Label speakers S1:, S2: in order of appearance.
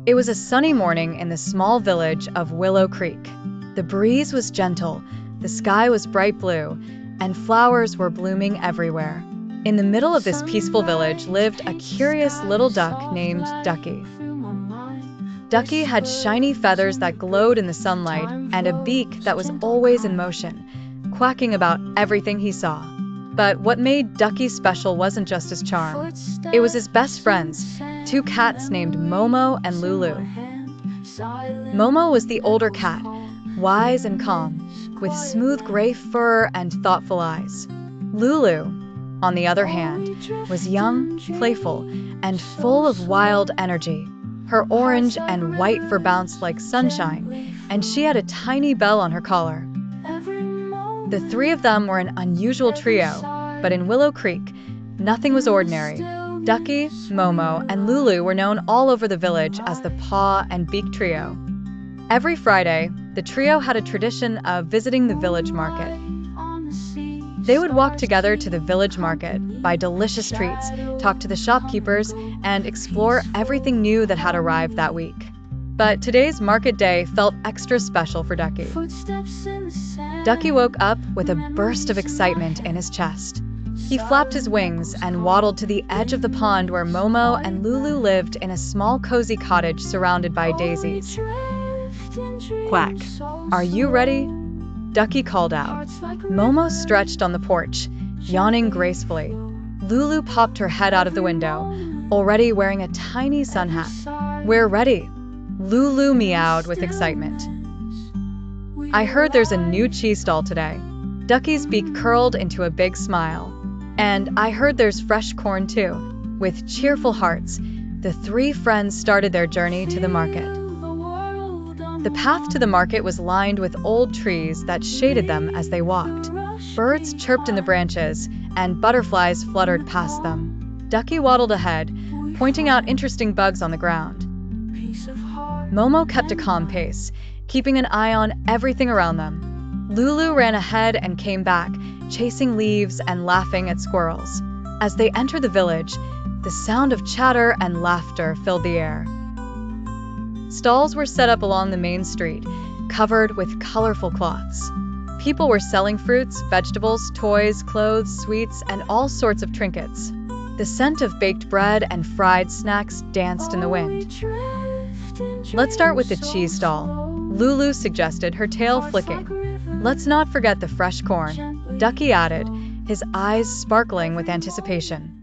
S1: It was a sunny morning in the small village of Willow Creek. The breeze was gentle, the sky was bright blue, and flowers were blooming everywhere. In the middle of this peaceful village lived a curious little duck named Ducky. Ducky had shiny feathers that glowed in the sunlight and a beak that was always in motion, quacking about everything he saw. But what made Ducky special wasn't just his charm. It was his best friends, two cats named Momo and Lulu. Momo was the older cat, wise and calm, with smooth gray fur and thoughtful eyes. Lulu, on the other hand, was young, playful, and full of wild energy. Her orange and white fur bounced like sunshine, and she had a tiny bell on her collar. The three of them were an unusual trio, but in Willow Creek, nothing was ordinary. Ducky, Momo, and Lulu were known all over the village as the Paw and Beak Trio. Every Friday, the trio had a tradition of visiting the village market. They would walk together to the village market, buy delicious treats, talk to the shopkeepers, and explore everything new that had arrived that week. But today's market day felt extra special for Ducky. Ducky woke up with a burst of excitement in his chest. He flapped his wings and waddled to the edge of the pond where Momo and Lulu lived in a small cozy cottage surrounded by daisies. "Quack, are you ready?" Ducky called out. Momo stretched on the porch, yawning gracefully. Lulu popped her head out of the window, already wearing a tiny sun hat. "We're ready," Lulu meowed with excitement. "I heard there's a new cheese stall today." Ducky's beak curled into a big smile. "And I heard there's fresh corn too." With cheerful hearts, the three friends started their journey to the market. The path to the market was lined with old trees that shaded them as they walked. Birds chirped in the branches, and butterflies fluttered past them. Ducky waddled ahead, pointing out interesting bugs on the ground. Momo kept a calm pace, keeping an eye on everything around them. Lulu ran ahead and came back, chasing leaves and laughing at squirrels. As they entered the village, the sound of chatter and laughter filled the air. Stalls were set up along the main street, covered with colorful cloths. People were selling fruits, vegetables, toys, clothes, sweets, and all sorts of trinkets. The scent of baked bread and fried snacks danced in the wind. "Let's start with the cheese stall," Lulu suggested, her tail flicking. "Let's not forget the fresh corn," Ducky added, his eyes sparkling with anticipation.